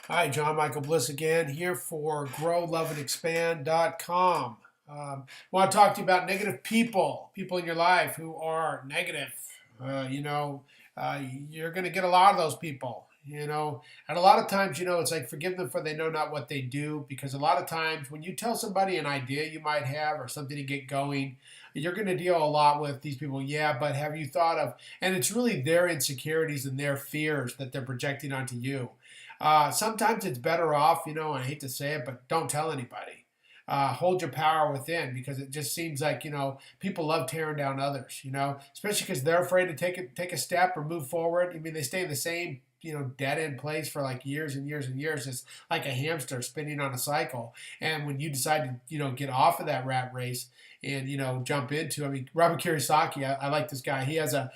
Hi, John Michael Bliss again, here for growloveandexpand.com. I want to talk to you about negative people in your life who are negative. Uh, you know, you're going to get a lot of those people, and a lot of times, it's like forgive them for they know not what they do, because a lot of times when you tell somebody an idea you might have or something to get going, you're going to deal a lot with these people. Yeah, but have you thought of, and it's really their insecurities and their fears that they're projecting onto you. Sometimes it's better off, I hate to say it, but don't tell anybody. Hold your power within, because it just seems like, people love tearing down others, especially because they're afraid to take a step or move forward. I mean, they stay in the same, dead end place for like years and years and years. It's like a hamster spinning on a cycle. And when you decide to, get off of that rat race and, jump into, I mean, Robert Kiyosaki, I like this guy. He has a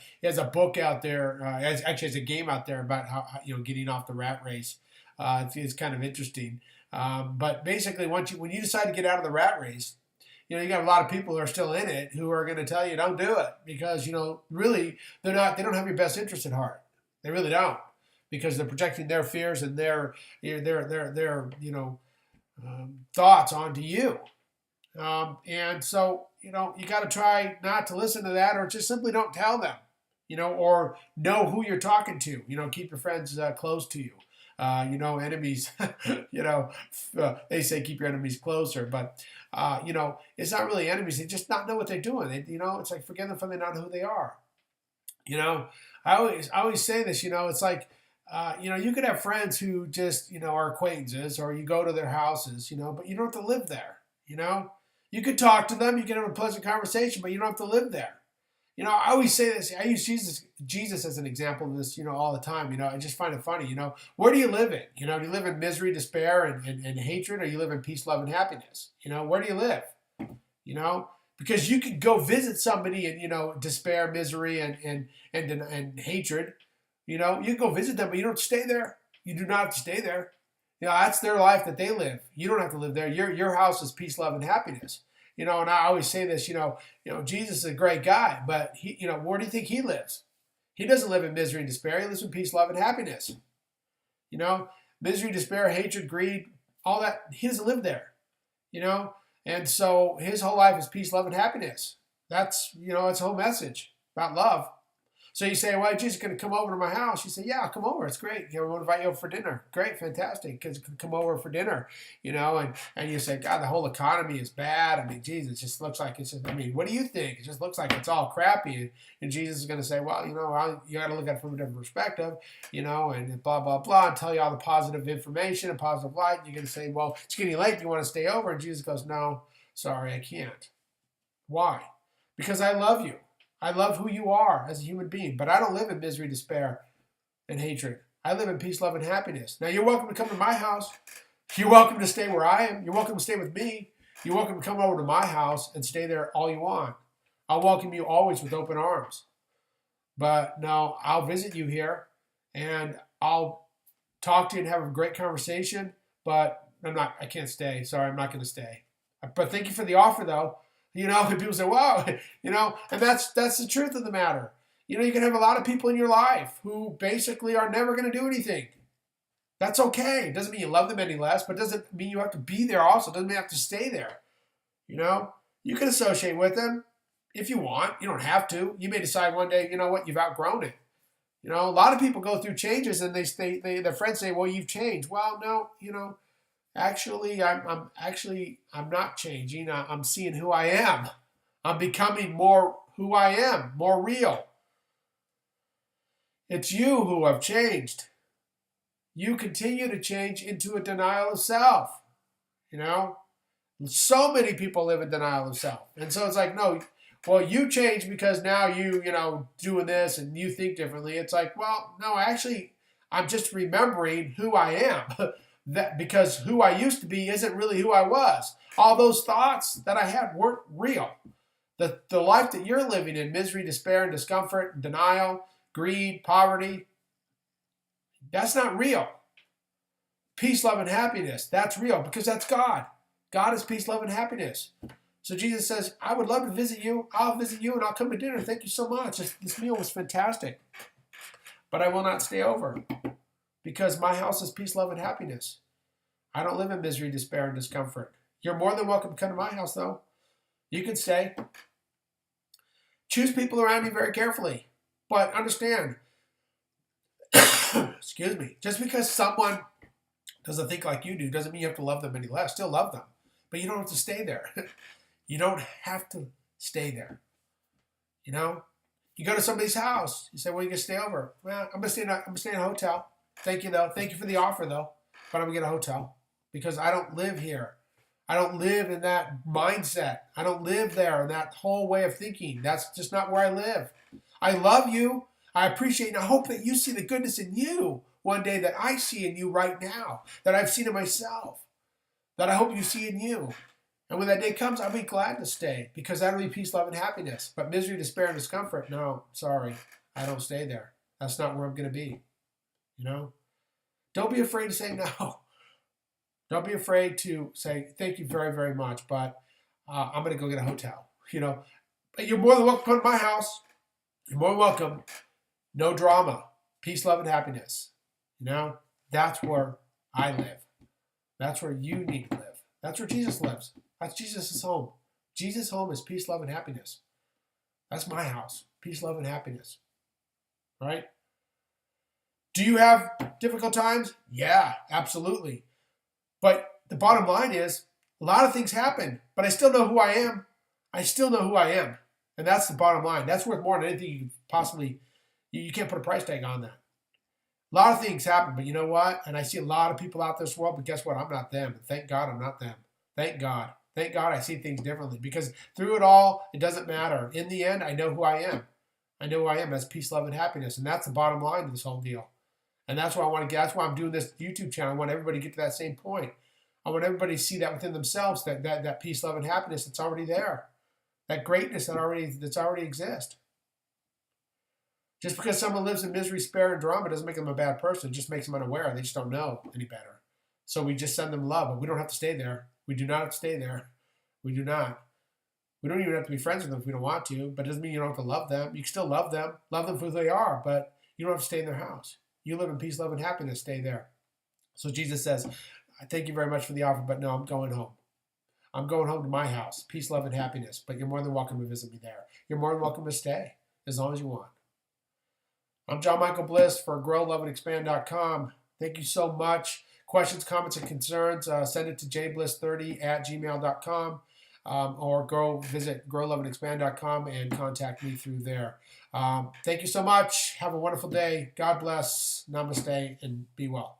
book out there, actually has a game out there about how getting off the rat race. It's kind of interesting. But basically, when you decide to get out of the rat race, you got a lot of people who are still in it who are going to tell you don't do it, because really they don't have your best interest at heart. They really don't, because they're projecting their fears and their thoughts onto you. And so, you got to try not to listen to that, or just simply don't tell them, or know who you're talking to. Keep your friends close to you. Enemies, they say keep your enemies closer, but, it's not really enemies. They just not know what they're doing. It's like forgive them for they not know who they are. You know, I always say this, it's like, you could have friends who just, are acquaintances, or you go to their houses, but you don't have to live there, You could talk to them, you can have a pleasant conversation, but you don't have to live there. I always say this. I use Jesus as an example of this, all the time. I just find it funny. Where do you live in? Do you live in misery, despair, and hatred, or you live in peace, love, and happiness? Where do you live? You know, because you could go visit somebody in, despair, misery, and hatred. You can go visit them, but you don't stay there. You do not have to stay there. That's their life that they live. You don't have to live there. Your house is peace, love, and happiness. And I always say this, Jesus is a great guy, but where do you think he lives? He doesn't live in misery and despair. He lives in peace, love, and happiness. You know, Misery, despair, hatred, greed, all that, he doesn't live there. You know, and so his whole life is peace, love, and happiness. That's, it's a whole message about love. So you say, well, Jesus going to come over to my house. You say, yeah, I'll come over. It's great. We'll invite you over for dinner. Great, fantastic. Kids can come over for dinner, and you say, God, the whole economy is bad. I mean, Jesus, it just looks like it's just, I mean, what do you think? It just looks like it's all crappy. And Jesus is going to say, well, you got to look at it from a different perspective, and blah, blah, blah, and tell you all the positive information and positive light. And you're going to say, well, it's getting late. Do you want to stay over? And Jesus goes, no, sorry, I can't. Why? Because I love you. I love who you are as a human being, but I don't live in misery, despair, and hatred. I live in peace, love, and happiness. Now, you're welcome to come to my house. You're welcome to stay where I am. You're welcome to stay with me. You're welcome to come over to my house and stay there all you want. I'll welcome you always with open arms. But no, I'll visit you here, and I'll talk to you and have a great conversation, but I can't stay. Sorry, I'm not going to stay. But thank you for the offer, though. And people say, wow, and that's the truth of the matter. You can have a lot of people in your life who basically are never going to do anything. That's okay. It doesn't mean you love them any less, but it doesn't mean you have to be there also. It doesn't mean you have to stay there. You can associate with them if you want. You don't have to. You may decide one day, you've outgrown it. A lot of people go through changes, and their friends say, well, you've changed. Well, no, actually, I'm not changing. I'm seeing who I am. I'm becoming more who I am, more real. It's you who have changed. You continue to change into a denial of self. So many people live in denial of self. And so it's like, no, well, you changed because now doing this and you think differently. It's like, well, no, actually, I'm just remembering who I am. That because who I used to be isn't really who I was. All those thoughts that I had weren't real. The life that you're living in, misery, despair, and discomfort, and denial, greed, poverty, that's not real. Peace, love, and happiness, that's real, because that's God. God is peace, love, and happiness. So Jesus says, I would love to visit you. I'll visit you, and I'll come to dinner. Thank you so much. This meal was fantastic. But I will not stay over, because my house is peace, love, and happiness. I don't live in misery, despair, and discomfort. You're more than welcome to come to my house, though. You can stay. Choose people around you very carefully. But understand, excuse me, just because someone doesn't think like you do doesn't mean you have to love them any less. Still love them. But you don't have to stay there. You don't have to stay there. You know? You go to somebody's house. You say, well, you can stay over. Well, I'm going to stay in a hotel. Thank you, though. Thank you for the offer, though. But I'm going to get a hotel because I don't live here. I don't live in that mindset. I don't live there in that whole way of thinking. That's just not where I live. I love you. I appreciate and I hope that you see the goodness in you one day that I see in you right now, that I've seen in myself, that I hope you see in you. And when that day comes, I'll be glad to stay because that'll be peace, love, and happiness. But misery, despair, and discomfort, no, sorry. I don't stay there. That's not where I'm going to be. You know? Don't be afraid to say no. Don't be afraid to say, thank you very, very much, but I'm going to go get a hotel. You know? But you're more than welcome to come to my house. You're more than welcome. No drama. Peace, love, and happiness. You know? That's where I live. That's where you need to live. That's where Jesus lives. That's Jesus' home. Jesus' home is peace, love, and happiness. That's my house. Peace, love, and happiness. All right? Do you have difficult times? Yeah, absolutely. But the bottom line is, a lot of things happen, but I still know who I am. I still know who I am. And that's the bottom line. That's worth more than anything you can possibly, you can't put a price tag on that. A lot of things happen, but you know what? And I see a lot of people out this world, but guess what? I'm not them. And thank God I'm not them. Thank God. Thank God I see things differently because through it all, it doesn't matter. In the end, I know who I am. I know who I am as peace, love, and happiness. And that's the bottom line to this whole deal. And that's why I want to get, that's why I'm doing this YouTube channel. I want everybody to get to that same point. I want everybody to see that within themselves, that peace, love, and happiness that's already there. That greatness that's already exists. Just because someone lives in misery, despair, and drama doesn't make them a bad person. It just makes them unaware. They just don't know any better. So we just send them love, but we don't have to stay there. We do not have to stay there. We do not. We don't even have to be friends with them if we don't want to, but it doesn't mean you don't have to love them. You can still love them for who they are, but you don't have to stay in their house. You live in peace, love, and happiness. Stay there. So Jesus says, I thank you very much for the offer, but no, I'm going home. I'm going home to my house. Peace, love, and happiness. But you're more than welcome to visit me there. You're more than welcome to stay as long as you want. I'm John Michael Bliss for growloveandexpand.com. Thank you so much. Questions, comments, and concerns, send it to jbliss30@gmail.com or go visit growloveandexpand.com and contact me through there. Thank you so much. Have a wonderful day. God bless. Namaste and be well.